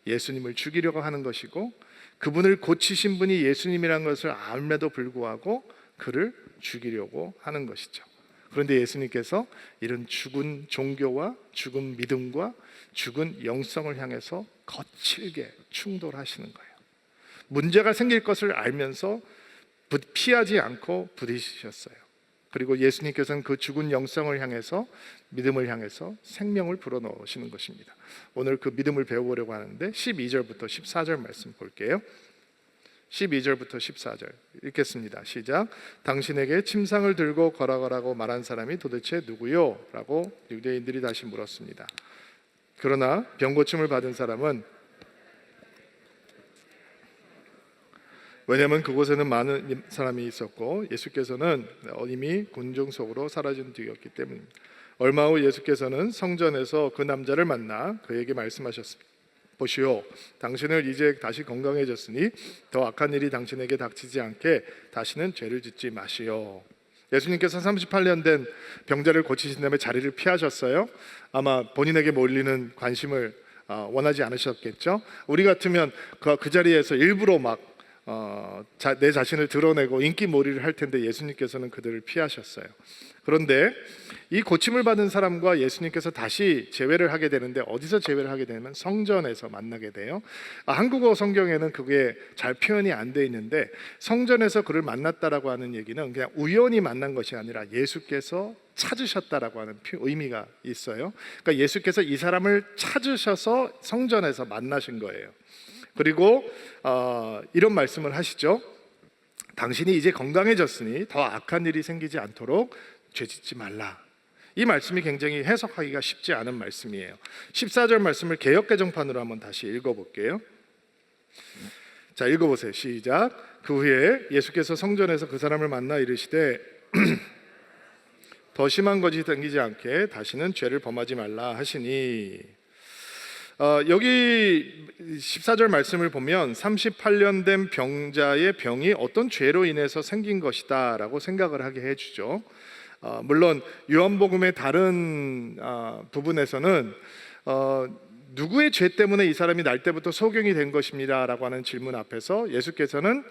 예수님을 죽이려고 하는 것이고, 그분을 고치신 분이 예수님이라는 것을 알면도 불구하고 그를 죽이려고 하는 것이죠. 그런데 예수님께서 이런 죽은 종교와 죽은 믿음과 죽은 영성을 향해서 거칠게 충돌하시는 거예요. 문제가 생길 것을 알면서 피하지 않고 부딪히셨어요. 그리고 예수님께서는 그 죽은 영성을 향해서, 믿음을 향해서 생명을 불어넣으시는 것입니다. 오늘 그 믿음을 배워보려고 하는데 12절부터 14절 말씀 볼게요. 12절부터 14절 읽겠습니다. 시작. 당신에게 침상을 들고 걸어가라고 말한 사람이 도대체 누구요? 라고 유대인들이 다시 물었습니다. 그러나 병고침을 받은 사람은, 왜냐하면 그곳에는 많은 사람이 있었고 예수께서는 이미 군중 속으로 사라진 뒤였기 때문입니다. 얼마 후 예수께서는 성전에서 그 남자를 만나 그에게 말씀하셨습니다. 보시오, 당신을 이제 다시 건강해졌으니 더 악한 일이 당신에게 닥치지 않게 다시는 죄를 짓지 마시오. 예수님께서 38년 된 병자를 고치신 다음에 자리를 피하셨어요. 아마 본인에게 몰리는 관심을 원하지 않으셨겠죠. 우리 같으면 그 자리에서 일부러 막 내 자신을 드러내고 인기몰이를 할 텐데 예수님께서는 그들을 피하셨어요. 그런데 이 고침을 받은 사람과 예수님께서 다시 재회를 하게 되는데, 어디서 재회를 하게 되면 성전에서 만나게 돼요. 한국어 성경에는 그게 잘 표현이 안 돼 있는데, 성전에서 그를 만났다라고 하는 얘기는 그냥 우연히 만난 것이 아니라 예수께서 찾으셨다라고 하는 의미가 있어요. 그러니까 예수께서 이 사람을 찾으셔서 성전에서 만나신 거예요. 그리고 이런 말씀을 하시죠. 당신이 이제 건강해졌으니 더 악한 일이 생기지 않도록 죄짓지 말라. 이 말씀이 굉장히 해석하기가 쉽지 않은 말씀이에요. 14절 말씀을 개역개정판으로 한번 다시 읽어볼게요. 자, 읽어보세요. 시작. 그 후에 예수께서 성전에서 그 사람을 만나 이르시되 더 심한 것이 생기지 않게 다시는 죄를 범하지 말라 하시니, 여기 14절 말씀을 보면 38년 된 병자의 병이 어떤 죄로 인해서 생긴 것이다 라고 생각을 하게 해주죠. 물론 요한복음의 다른 부분에서는 누구의 죄 때문에 이 사람이 날 때부터 소경이 된 것입니다 라고 하는 질문 앞에서 예수께서는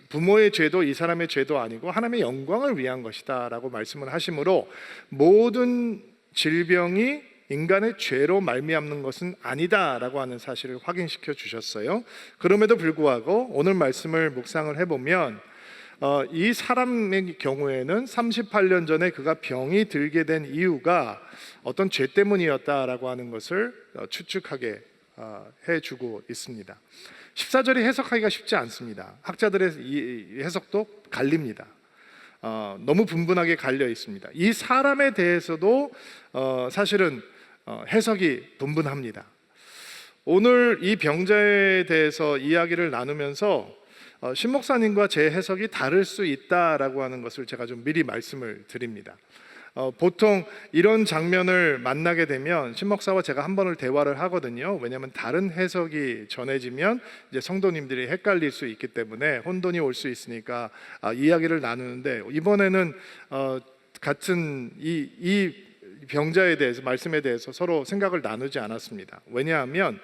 부모의 죄도 이 사람의 죄도 아니고 하나님의 영광을 위한 것이다 라고 말씀을 하시므로, 모든 질병이 인간의 죄로 말미암는 것은 아니다라고 하는 사실을 확인시켜 주셨어요. 그럼에도 불구하고 오늘 말씀을 묵상을 해보면 이 사람의 경우에는 38년 전에 그가 병이 들게 된 이유가 어떤 죄 때문이었다라고 하는 것을 추측하게 해주고 있습니다. 14절이 해석하기가 쉽지 않습니다. 학자들의 이 해석도 갈립니다. 너무 분분하게 갈려 있습니다. 이 사람에 대해서도 사실은 해석이 분분합니다. 오늘 이 병자에 대해서 이야기를 나누면서 신 목사님과 제 해석이 다를 수 있다라고 하는 것을 제가 좀 미리 말씀을 드립니다. 보통 이런 장면을 만나게 되면 신 목사와 제가 한 번을 대화를 하거든요. 왜냐하면 다른 해석이 전해지면 이제 성도님들이 헷갈릴 수 있기 때문에 혼돈이 올 수 있으니까 이야기를 나누는데, 이번에는 같은 이 병자에 대해서, 말씀에 대해서 서로 생각을 나누지 않았습니다. 왜냐하면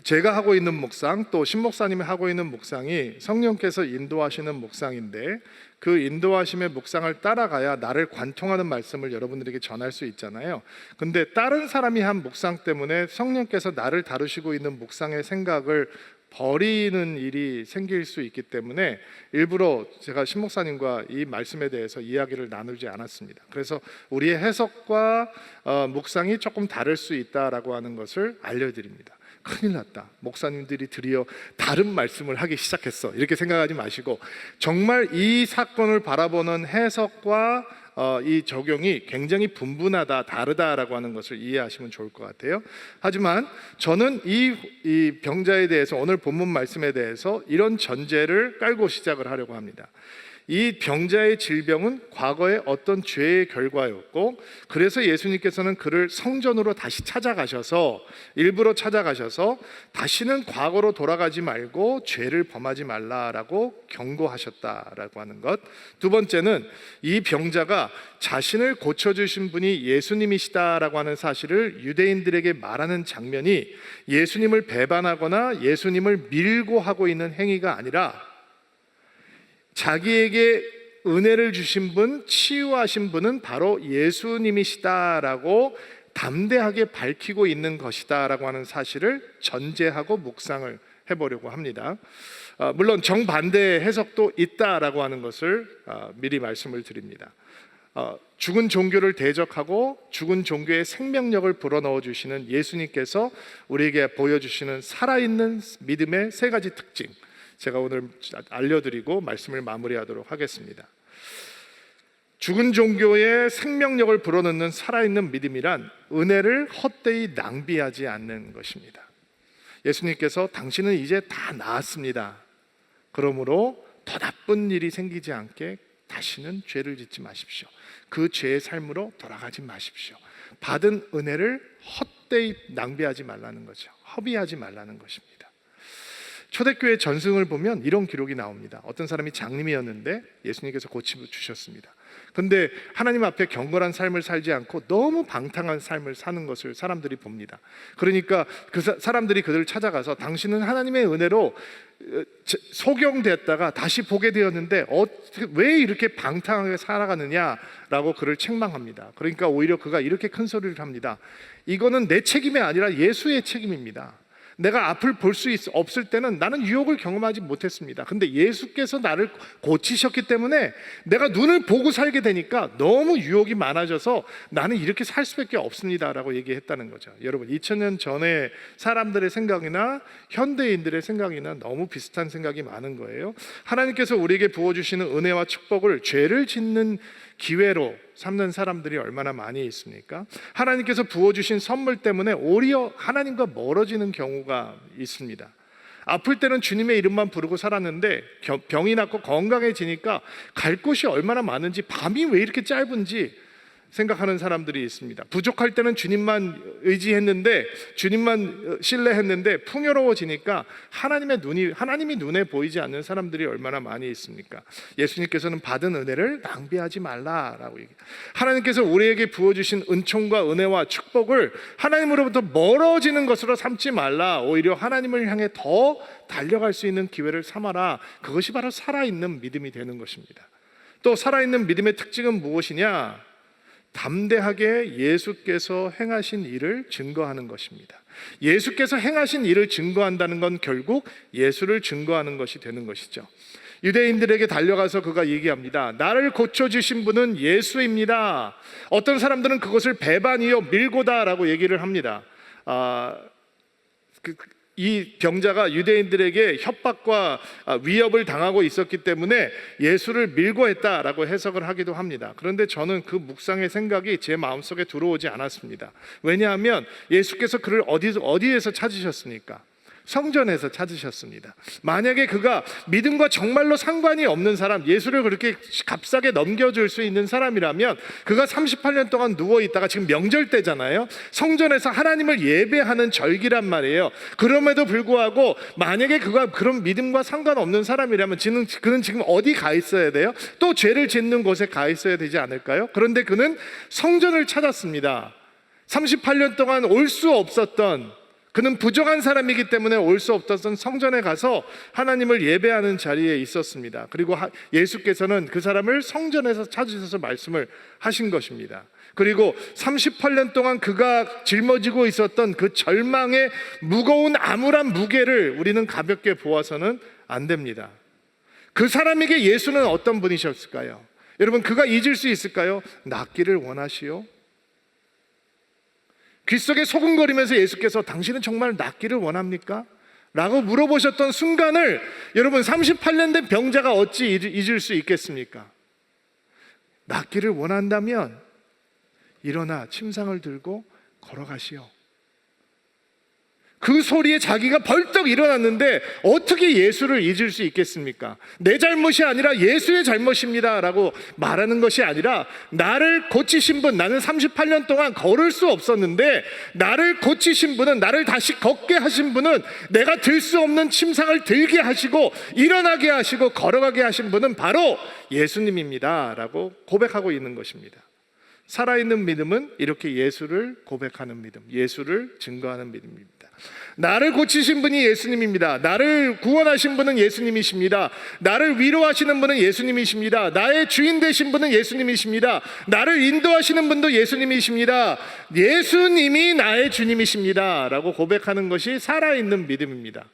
제가 하고 있는 묵상, 또 신목사님이 하고 있는 묵상이 성령께서 인도하시는 묵상인데, 그 인도하심의 묵상을 따라가야 나를 관통하는 말씀을 여러분들에게 전할 수 있잖아요. 근데 다른 사람이 한 묵상 때문에 성령께서 나를 다루시고 있는 묵상의 생각을 버리는 일이 생길 수 있기 때문에 일부러 제가 신목사님과 이 말씀에 대해서 이야기를 나누지 않았습니다. 그래서 우리의 해석과 묵상이 조금 다를 수 있다라고 하는 것을 알려드립니다. 큰일 났다, 목사님들이 드디어 다른 말씀을 하기 시작했어, 이렇게 생각하지 마시고 정말 이 사건을 바라보는 해석과 이 적용이 굉장히 분분하다, 다르다라고 하는 것을 이해하시면 좋을 것 같아요. 하지만 저는 이 병자에 대해서, 오늘 본문 말씀에 대해서 이런 전제를 깔고 시작을 하려고 합니다. 이 병자의 질병은 과거의 어떤 죄의 결과였고, 그래서 예수님께서는 그를 성전으로 다시 찾아가셔서, 일부러 찾아가셔서 다시는 과거로 돌아가지 말고 죄를 범하지 말라라고 경고하셨다라고 하는 것. 두 번째는 이 병자가 자신을 고쳐주신 분이 예수님이시다라고 하는 사실을 유대인들에게 말하는 장면이 예수님을 배반하거나 예수님을 밀고 하고 있는 행위가 아니라 자기에게 은혜를 주신 분, 치유하신 분은 바로 예수님이시다라고 담대하게 밝히고 있는 것이다라고 하는 사실을 전제하고 묵상을 해보려고 합니다. 물론 정반대의 해석도 있다라고 하는 것을 미리 말씀을 드립니다. 죽은 종교를 대적하고 죽은 종교의 생명력을 불어넣어 주시는 예수님께서 우리에게 보여주시는 살아있는 믿음의 세 가지 특징, 제가 오늘 알려드리고 말씀을 마무리하도록 하겠습니다. 죽은 종교의 생명력을 불어넣는 살아있는 믿음이란 은혜를 헛되이 낭비하지 않는 것입니다. 예수님께서 당신은 이제 다 나았습니다, 그러므로 더 나쁜 일이 생기지 않게 다시는 죄를 짓지 마십시오, 그 죄의 삶으로 돌아가지 마십시오, 받은 은혜를 헛되이 낭비하지 말라는 거죠. 허비하지 말라는 것입니다. 초대교회 전승을 보면 이런 기록이 나옵니다. 어떤 사람이 장님이었는데 예수님께서 고쳐주셨습니다. 근데 하나님 앞에 경건한 삶을 살지 않고 너무 방탕한 삶을 사는 것을 사람들이 봅니다. 그러니까 그 사람들이 그들을 찾아가서 당신은 하나님의 은혜로 소경됐다가 다시 보게 되었는데 왜 이렇게 방탕하게 살아가느냐라고 그를 책망합니다. 그러니까 오히려 그가 이렇게 큰 소리를 합니다. 이거는 내 책임이 아니라 예수의 책임입니다. 내가 앞을 볼 수 없을 때는 나는 유혹을 경험하지 못했습니다. 근데 예수께서 나를 고치셨기 때문에 내가 눈을 보고 살게 되니까 너무 유혹이 많아져서 나는 이렇게 살 수밖에 없습니다 라고 얘기했다는 거죠. 여러분, 2000년 전에 사람들의 생각이나 현대인들의 생각이나 너무 비슷한 생각이 많은 거예요. 하나님께서 우리에게 부어주시는 은혜와 축복을 죄를 짓는 기회로 삼는 사람들이 얼마나 많이 있습니까? 하나님께서 부어주신 선물 때문에 오히려 하나님과 멀어지는 경우가 있습니다. 아플 때는 주님의 이름만 부르고 살았는데 병이 낫고 건강해지니까 갈 곳이 얼마나 많은지, 밤이 왜 이렇게 짧은지 생각하는 사람들이 있습니다. 부족할 때는 주님만 의지했는데, 주님만 신뢰했는데 풍요로워지니까 하나님이 눈에 보이지 않는 사람들이 얼마나 많이 있습니까? 예수님께서는 받은 은혜를 낭비하지 말라라고 얘기해요. 하나님께서 우리에게 부어주신 은총과 은혜와 축복을 하나님으로부터 멀어지는 것으로 삼지 말라, 오히려 하나님을 향해 더 달려갈 수 있는 기회를 삼아라. 그것이 바로 살아있는 믿음이 되는 것입니다. 또 살아있는 믿음의 특징은 무엇이냐? 담대하게 예수께서 행하신 일을 증거하는 것입니다. 예수께서 행하신 일을 증거한다는 건 결국 예수를 증거하는 것이 되는 것이죠. 유대인들에게 달려가서 그가 얘기합니다. 나를 고쳐주신 분은 예수입니다. 어떤 사람들은 그것을 배반이요 밀고다라고 얘기를 합니다. 이 병자가 유대인들에게 협박과 위협을 당하고 있었기 때문에 예수를 밀고 했다라고 해석을 하기도 합니다. 그런데 저는 그 묵상의 생각이 제 마음속에 들어오지 않았습니다. 왜냐하면 예수께서 그를 어디에서 찾으셨습니까? 성전에서 찾으셨습니다. 만약에 그가 믿음과 정말로 상관이 없는 사람, 예수를 그렇게 값싸게 넘겨줄 수 있는 사람이라면 그가 38년 동안 누워있다가, 지금 명절 때잖아요, 성전에서 하나님을 예배하는 절기란 말이에요. 그럼에도 불구하고 만약에 그가 그런 믿음과 상관없는 사람이라면 그는 지금 어디 가 있어야 돼요? 또 죄를 짓는 곳에 가 있어야 되지 않을까요? 그런데 그는 성전을 찾았습니다. 38년 동안 올 수 없었던, 그는 부정한 사람이기 때문에 올 수 없었던 성전에 가서 하나님을 예배하는 자리에 있었습니다. 그리고 예수께서는 그 사람을 성전에서 찾으셔서 말씀을 하신 것입니다. 그리고 38년 동안 그가 짊어지고 있었던 그 절망의 무거운 암울한 무게를 우리는 가볍게 보아서는 안 됩니다. 그 사람에게 예수는 어떤 분이셨을까요? 여러분, 그가 잊을 수 있을까요? 낫기를 원하시오? 귀 속에 소금거리면서 예수께서 당신은 정말 낫기를 원합니까? 라고 물어보셨던 순간을 여러분, 38년 된 병자가 어찌 잊을 수 있겠습니까? 낫기를 원한다면 일어나 침상을 들고 걸어가시오. 그 소리에 자기가 벌떡 일어났는데 어떻게 예수를 잊을 수 있겠습니까? 내 잘못이 아니라 예수의 잘못입니다 라고 말하는 것이 아니라, 나를 고치신 분, 나는 38년 동안 걸을 수 없었는데 나를 고치신 분은, 나를 다시 걷게 하신 분은, 내가 들 수 없는 침상을 들게 하시고 일어나게 하시고 걸어가게 하신 분은 바로 예수님입니다 라고 고백하고 있는 것입니다. 살아있는 믿음은 이렇게 예수를 고백하는 믿음, 예수를 증거하는 믿음입니다. 나를 고치신 분이 예수님입니다. 나를 구원하신 분은 예수님이십니다. 나를 위로하시는 분은 예수님이십니다. 나의 주인 되신 분은 예수님이십니다. 나를 인도하시는 분도 예수님이십니다. 예수님이 나의 주님이십니다 라고 고백하는 것이 살아있는 믿음입니다.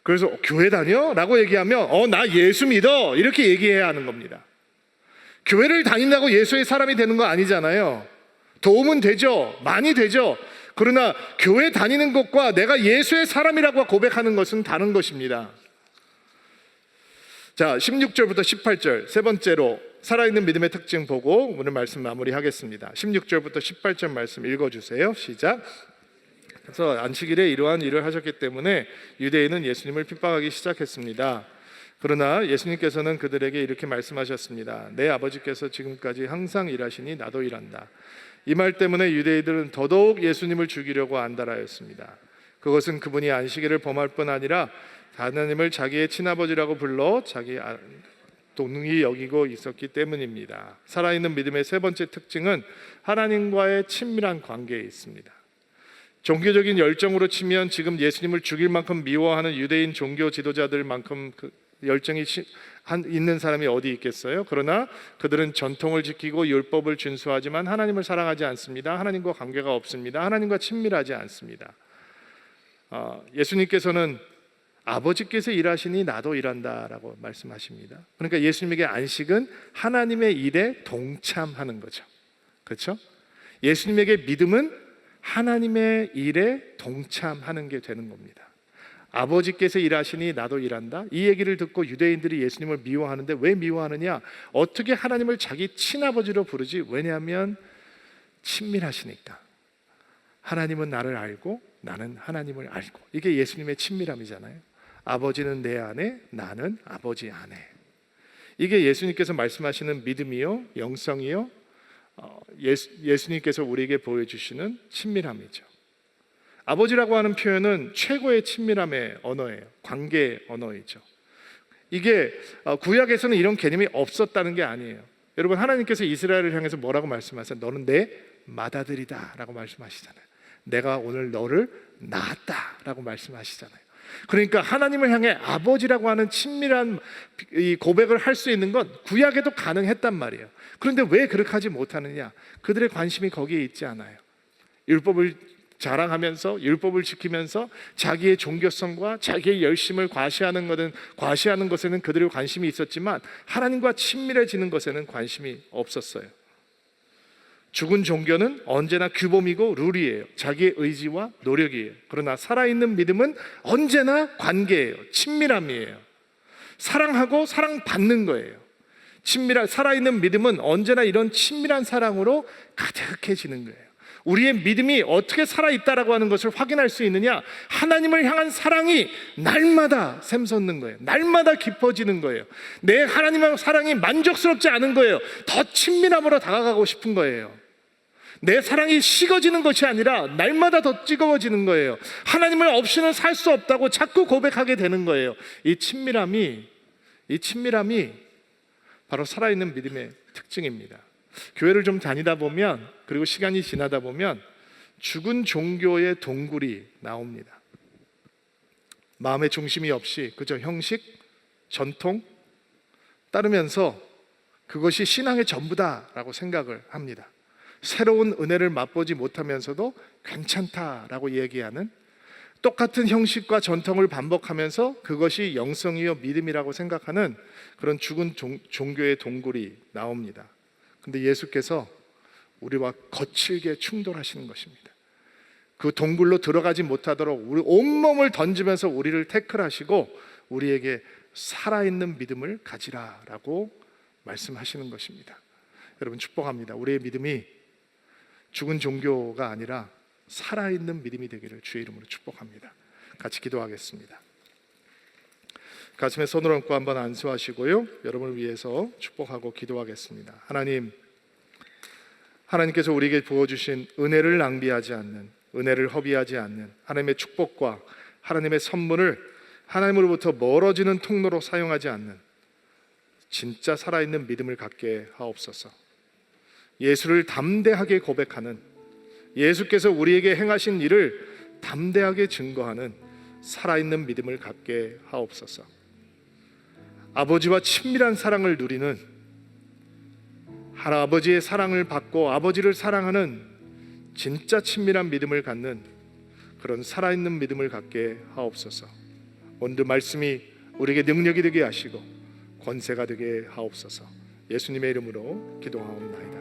그래서 교회 다녀? 라고 얘기하면 나 예수 믿어 이렇게 얘기해야 하는 겁니다. 교회를 다닌다고 예수의 사람이 되는 거 아니잖아요. 도움은 되죠. 많이 되죠. 그러나 교회 다니는 것과 내가 예수의 사람이라고 고백하는 것은 다른 것입니다. 자, 16절부터 18절 세 번째로 살아있는 믿음의 특징 보고 오늘 말씀 마무리하겠습니다. 16절부터 18절 말씀 읽어주세요. 시작. 그래서 안식일에 이러한 일을 하셨기 때문에 유대인은 예수님을 핍박하기 시작했습니다. 그러나 예수님께서는 그들에게 이렇게 말씀하셨습니다. 내 아버지께서 지금까지 항상 일하시니 나도 일한다. 이 말 때문에 유대인들은 더더욱 예수님을 죽이려고 안달하였습니다. 그것은 그분이 안식일을 범할 뿐 아니라 하나님을 자기의 친아버지라고 불러 자기 동등히 여기고 있었기 때문입니다. 살아있는 믿음의 세 번째 특징은 하나님과의 친밀한 관계에 있습니다. 종교적인 열정으로 치면 지금 예수님을 죽일 만큼 미워하는 유대인 종교 지도자들만큼 그 열정이 있는 사람이 어디 있겠어요? 그러나 그들은 전통을 지키고 율법을 준수하지만 하나님을 사랑하지 않습니다. 하나님과 관계가 없습니다. 하나님과 친밀하지 않습니다. 예수님께서는 아버지께서 일하시니 나도 일한다라고 말씀하십니다. 그러니까 예수님에게 안식은 하나님의 일에 동참하는 거죠. 그렇죠? 예수님에게 믿음은 하나님의 일에 동참하는 게 되는 겁니다. 아버지께서 일하시니 나도 일한다. 이 얘기를 듣고 유대인들이 예수님을 미워하는데 왜 미워하느냐? 어떻게 하나님을 자기 친아버지로 부르지? 왜냐하면 친밀하시니까. 하나님은 나를 알고 나는 하나님을 알고. 이게 예수님의 친밀함이잖아요. 아버지는 내 안에, 나는 아버지 안에. 이게 예수님께서 말씀하시는 믿음이요, 영성이요, 예수님께서 우리에게 보여주시는 친밀함이죠. 아버지라고 하는 표현은 최고의 친밀함의 언어예요. 관계의 언어이죠. 이게 구약에서는 이런 개념이 없었다는 게 아니에요. 여러분, 하나님께서 이스라엘을 향해서 뭐라고 말씀하세요? 너는 내 맏아들이다 라고 말씀하시잖아요. 내가 오늘 너를 낳았다 라고 말씀하시잖아요. 그러니까 하나님을 향해 아버지라고 하는 친밀한 이 고백을 할 수 있는 건 구약에도 가능했단 말이에요. 그런데 왜 그렇게 하지 못하느냐? 그들의 관심이 거기에 있지 않아요. 율법을 자랑하면서 율법을 지키면서 자기의 종교성과 자기의 열심을 과시하는 것에는 그들의 관심이 있었지만 하나님과 친밀해지는 것에는 관심이 없었어요. 죽은 종교는 언제나 규범이고 룰이에요. 자기의 의지와 노력이에요. 그러나 살아있는 믿음은 언제나 관계예요. 친밀함이에요. 사랑하고 사랑받는 거예요. 살아있는 믿음은 언제나 이런 친밀한 사랑으로 가득해지는 거예요. 우리의 믿음이 어떻게 살아있다라고 하는 것을 확인할 수 있느냐? 하나님을 향한 사랑이 날마다 샘솟는 거예요. 날마다 깊어지는 거예요. 내 하나님의 사랑이 만족스럽지 않은 거예요. 더 친밀함으로 다가가고 싶은 거예요. 내 사랑이 식어지는 것이 아니라 날마다 더 뜨거워지는 거예요. 하나님을 없이는 살 수 없다고 자꾸 고백하게 되는 거예요. 이 친밀함이 바로 살아있는 믿음의 특징입니다. 교회를 좀 다니다 보면, 그리고 시간이 지나다 보면 죽은 종교의 동굴이 나옵니다. 마음의 중심이 없이 그저 형식, 전통 따르면서 그것이 신앙의 전부다라고 생각을 합니다. 새로운 은혜를 맛보지 못하면서도 괜찮다라고 얘기하는, 똑같은 형식과 전통을 반복하면서 그것이 영성이요 믿음이라고 생각하는 그런 죽은 종교의 동굴이 나옵니다. 근데 예수께서 우리와 거칠게 충돌하시는 것입니다. 그 동굴로 들어가지 못하도록 우리 온몸을 던지면서 우리를 태클하시고 우리에게 살아있는 믿음을 가지라라고 말씀하시는 것입니다. 여러분, 축복합니다. 우리의 믿음이 죽은 종교가 아니라 살아있는 믿음이 되기를 주의 이름으로 축복합니다. 같이 기도하겠습니다. 가슴에 손을 얹고 한번 안수하시고요, 여러분을 위해서 축복하고 기도하겠습니다. 하나님께서 우리에게 부어주신 은혜를 낭비하지 않는, 은혜를 허비하지 않는 하나님의 축복과 하나님의 선물을 하나님으로부터 멀어지는 통로로 사용하지 않는 진짜 살아있는 믿음을 갖게 하옵소서. 예수를 담대하게 고백하는, 예수께서 우리에게 행하신 일을 담대하게 증거하는 살아있는 믿음을 갖게 하옵소서. 아버지와 친밀한 사랑을 누리는, 할아버지의 사랑을 받고 아버지를 사랑하는 진짜 친밀한 믿음을 갖는 그런 살아있는 믿음을 갖게 하옵소서. 오늘 말씀이 우리에게 능력이 되게 하시고 권세가 되게 하옵소서. 예수님의 이름으로 기도하옵나이다.